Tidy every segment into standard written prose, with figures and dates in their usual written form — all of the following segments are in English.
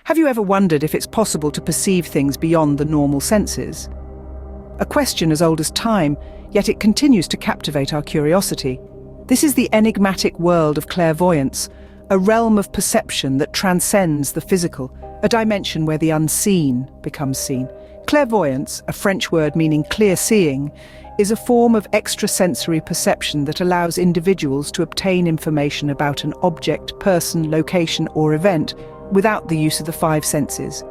Have you ever wondered if it's possible to perceive things beyond the normal senses? A question as old as time, yet it continues to captivate our curiosity. This is the enigmatic world of clairvoyance, a realm of perception that transcends the physical, a dimension where the unseen becomes seen. Clairvoyance, a French word meaning clear seeing, is a form of extrasensory perception that allows individuals to obtain information about an object, person, location, or event without the use of the five senses.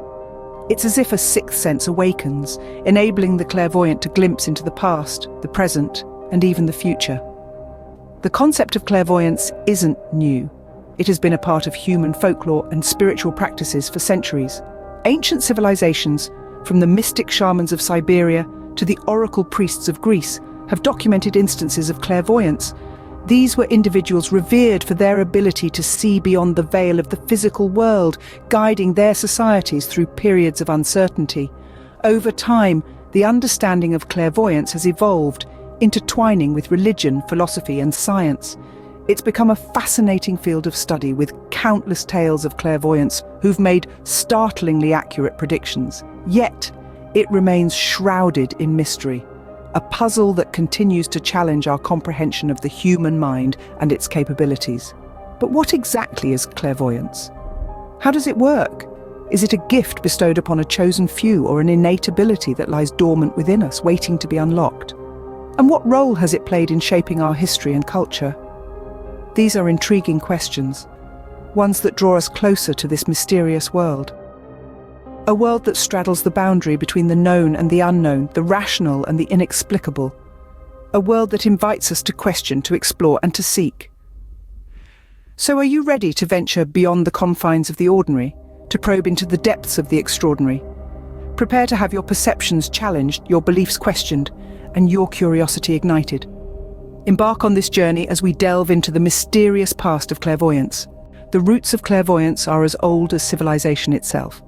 It's as if a sixth sense awakens, enabling the clairvoyant to glimpse into the past, the present, and even the future. The concept of clairvoyance isn't new. It has been a part of human folklore and spiritual practices for centuries. Ancient civilizations, from the mystic shamans of Siberia to the oracle priests of Greece, have documented instances of clairvoyance. These were individuals revered for their ability to see beyond the veil of the physical world, guiding their societies through periods of uncertainty. Over time, the understanding of clairvoyance has evolved, intertwining with religion, philosophy, and science. It's become a fascinating field of study with countless tales of clairvoyants who've made startlingly accurate predictions. Yet, it remains shrouded in mystery, a puzzle that continues to challenge our comprehension of the human mind and its capabilities. But what exactly is clairvoyance? How does it work? Is it a gift bestowed upon a chosen few or an innate ability that lies dormant within us, waiting to be unlocked? And what role has it played in shaping our history and culture? These are intriguing questions, ones that draw us closer to this mysterious world. A world that straddles the boundary between the known and the unknown, the rational and the inexplicable. A world that invites us to question, to explore, and to seek. So are you ready to venture beyond the confines of the ordinary, to probe into the depths of the extraordinary? Prepare to have your perceptions challenged, your beliefs questioned, and your curiosity ignited. Embark on this journey as we delve into the mysterious past of clairvoyance. The roots of clairvoyance are as old as civilization itself.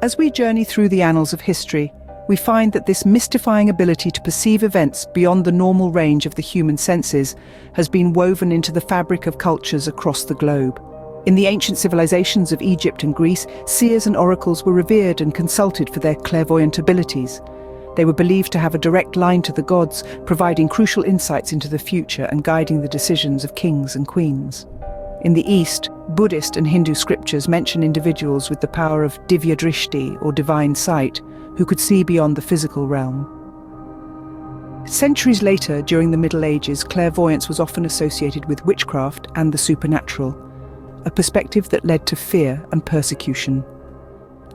As we journey through the annals of history, we find that this mystifying ability to perceive events beyond the normal range of the human senses has been woven into the fabric of cultures across the globe. In the ancient civilizations of Egypt and Greece, seers and oracles were revered and consulted for their clairvoyant abilities. They were believed to have a direct line to the gods, providing crucial insights into the future and guiding the decisions of kings and queens. In the East, Buddhist and Hindu scriptures mention individuals with the power of divya drishti, or divine sight, who could see beyond the physical realm. Centuries later, during the Middle Ages, clairvoyance was often associated with witchcraft and the supernatural, a perspective that led to fear and persecution.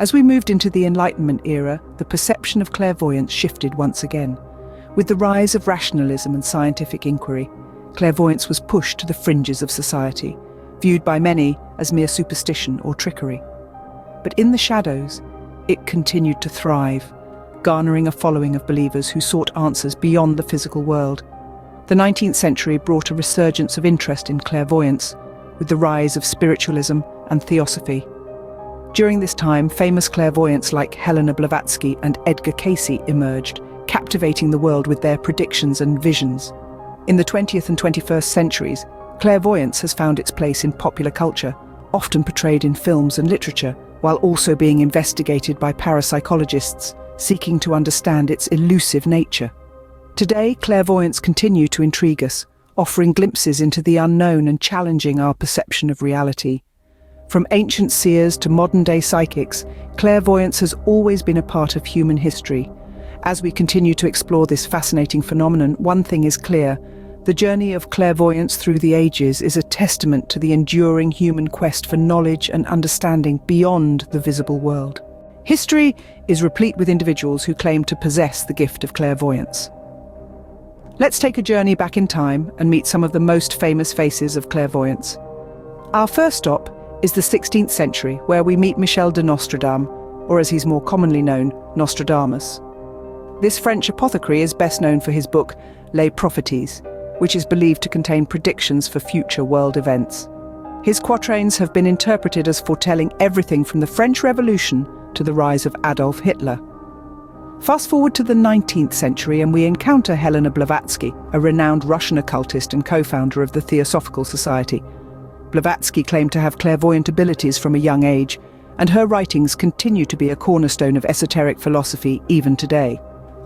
As we moved into the Enlightenment era, the perception of clairvoyance shifted once again. With the rise of rationalism and scientific inquiry, clairvoyance was pushed to the fringes of society, viewed by many as mere superstition or trickery. But in the shadows, it continued to thrive, garnering a following of believers who sought answers beyond the physical world. The 19th century brought a resurgence of interest in clairvoyance, with the rise of spiritualism and theosophy. During this time, famous clairvoyants like Helena Blavatsky and Edgar Cayce emerged, captivating the world with their predictions and visions. In the 20th and 21st centuries, clairvoyance has found its place in popular culture, often portrayed in films and literature, while also being investigated by parapsychologists, seeking to understand its elusive nature. Today, clairvoyants continue to intrigue us, offering glimpses into the unknown and challenging our perception of reality. From ancient seers to modern-day psychics, clairvoyance has always been a part of human history. As we continue to explore this fascinating phenomenon, one thing is clear: the journey of clairvoyance through the ages is a testament to the enduring human quest for knowledge and understanding beyond the visible world. History is replete with individuals who claim to possess the gift of clairvoyance. Let's take a journey back in time and meet some of the most famous faces of clairvoyance. Our first stop is the 16th century, where we meet Michel de Nostredame, or as he's more commonly known, Nostradamus. This French apothecary is best known for his book Les Prophéties, which is believed to contain predictions for future world events. His quatrains have been interpreted as foretelling everything from the French Revolution to the rise of Adolf Hitler. Fast forward to the 19th century and we encounter Helena Blavatsky, a renowned Russian occultist and co-founder of the Theosophical Society. Blavatsky claimed to have clairvoyant abilities from a young age, and her writings continue to be a cornerstone of esoteric philosophy even today.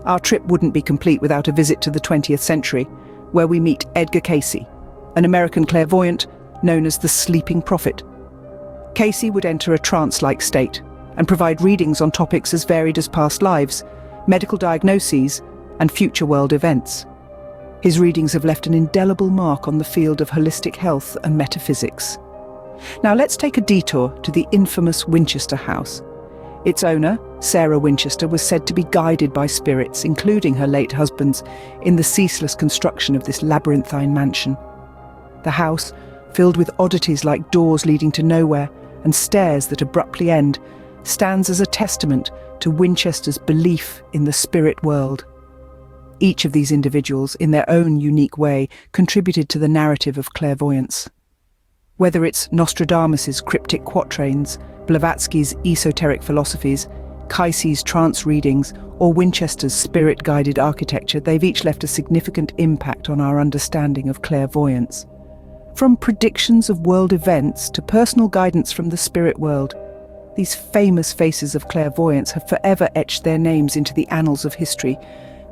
Our trip wouldn't be complete without a visit to the 20th century, where we meet Edgar Cayce, an American clairvoyant known as the Sleeping Prophet. Cayce would enter a trance-like state and provide readings on topics as varied as past lives, medical diagnoses, and future world events. His readings have left an indelible mark on the field of holistic health and metaphysics. Now let's take a detour to the infamous Winchester House. Its owner, Sarah Winchester, was said to be guided by spirits, including her late husband's, in the ceaseless construction of this labyrinthine mansion. The house, filled with oddities like doors leading to nowhere and stairs that abruptly end, stands as a testament to Winchester's belief in the spirit world. Each of these individuals, in their own unique way, contributed to the narrative of clairvoyance. Whether it's Nostradamus's cryptic quatrains, Blavatsky's esoteric philosophies, Cayce's trance readings, or Winchester's spirit-guided architecture, they've each left a significant impact on our understanding of clairvoyance. From predictions of world events to personal guidance from the spirit world, these famous faces of clairvoyance have forever etched their names into the annals of history.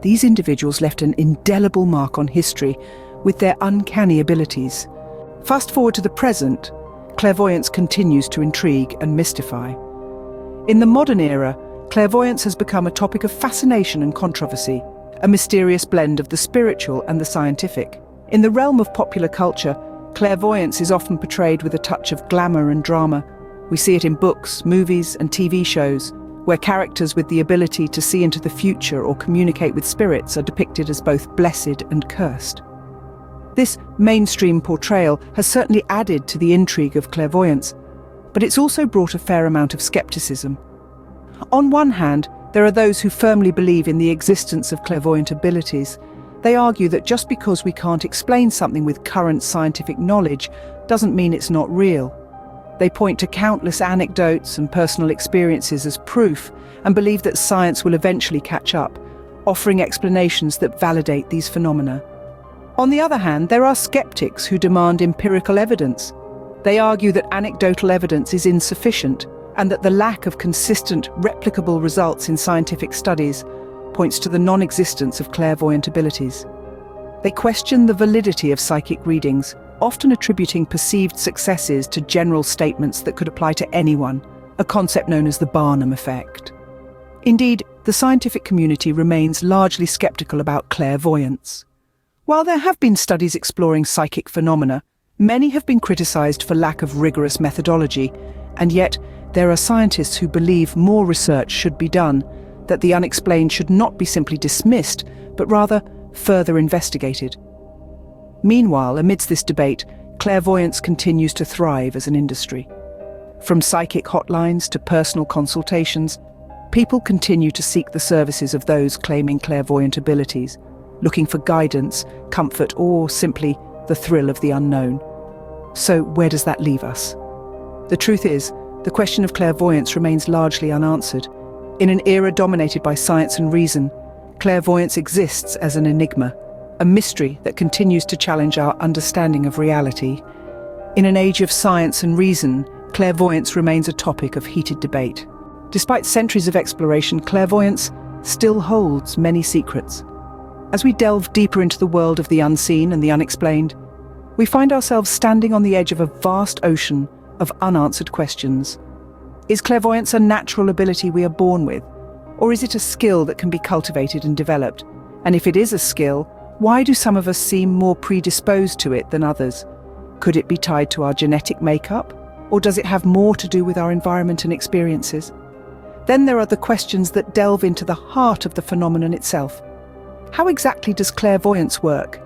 These individuals left an indelible mark on history with their uncanny abilities. Fast forward to the present, clairvoyance continues to intrigue and mystify. In the modern era, clairvoyance has become a topic of fascination and controversy, a mysterious blend of the spiritual and the scientific. In the realm of popular culture, clairvoyance is often portrayed with a touch of glamour and drama. We see it in books, movies, and TV shows, where characters with the ability to see into the future or communicate with spirits are depicted as both blessed and cursed. This mainstream portrayal has certainly added to the intrigue of clairvoyance, but it's also brought a fair amount of skepticism. On one hand, there are those who firmly believe in the existence of clairvoyant abilities. They argue that just because we can't explain something with current scientific knowledge doesn't mean it's not real. They point to countless anecdotes and personal experiences as proof and believe that science will eventually catch up, offering explanations that validate these phenomena. On the other hand, there are skeptics who demand empirical evidence. They argue that anecdotal evidence is insufficient and that the lack of consistent, replicable results in scientific studies points to the non-existence of clairvoyant abilities. They question the validity of psychic readings, often attributing perceived successes to general statements that could apply to anyone, a concept known as the Barnum effect. Indeed, the scientific community remains largely skeptical about clairvoyance. While there have been studies exploring psychic phenomena, many have been criticized for lack of rigorous methodology, and yet there are scientists who believe more research should be done, that the unexplained should not be simply dismissed, but rather further investigated. Meanwhile, amidst this debate, clairvoyance continues to thrive as an industry. From psychic hotlines to personal consultations, people continue to seek the services of those claiming clairvoyant abilities, looking for guidance, comfort, or simply the thrill of the unknown. So where does that leave us? The truth is, the question of clairvoyance remains largely unanswered. In an era dominated by science and reason, clairvoyance exists as an enigma, a mystery that continues to challenge our understanding of reality. In an age of science and reason, clairvoyance remains a topic of heated debate. Despite centuries of exploration, clairvoyance still holds many secrets. As we delve deeper into the world of the unseen and the unexplained, we find ourselves standing on the edge of a vast ocean of unanswered questions. Is clairvoyance a natural ability we are born with, or is it a skill that can be cultivated and developed? And if it is a skill, why do some of us seem more predisposed to it than others? Could it be tied to our genetic makeup, or does it have more to do with our environment and experiences? Then there are the questions that delve into the heart of the phenomenon itself. How exactly does clairvoyance work?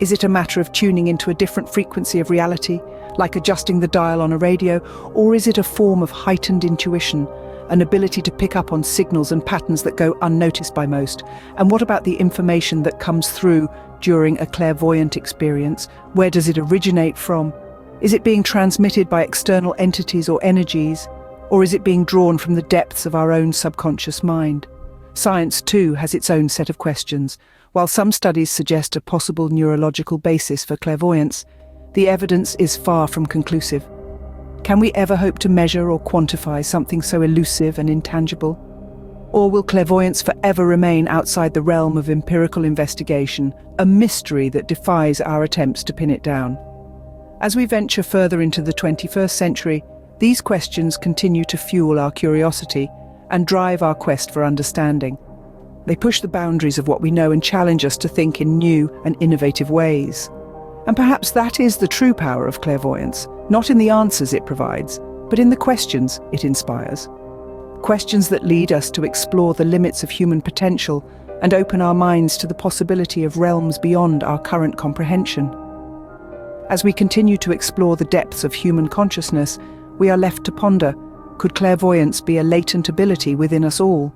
Is it a matter of tuning into a different frequency of reality, like adjusting the dial on a radio, or is it a form of heightened intuition, an ability to pick up on signals and patterns that go unnoticed by most? And what about the information that comes through during a clairvoyant experience? Where does it originate from? Is it being transmitted by external entities or energies, or is it being drawn from the depths of our own subconscious mind? Science, too, has its own set of questions. While some studies suggest a possible neurological basis for clairvoyance, the evidence is far from conclusive. Can we ever hope to measure or quantify something so elusive and intangible? Or will clairvoyance forever remain outside the realm of empirical investigation, a mystery that defies our attempts to pin it down? As we venture further into the 21st century, these questions continue to fuel our curiosity and drive our quest for understanding. They push the boundaries of what we know and challenge us to think in new and innovative ways. And perhaps that is the true power of clairvoyance, not in the answers it provides, but in the questions it inspires. Questions that lead us to explore the limits of human potential and open our minds to the possibility of realms beyond our current comprehension. As we continue to explore the depths of human consciousness, we are left to ponder, could clairvoyance be a latent ability within us all?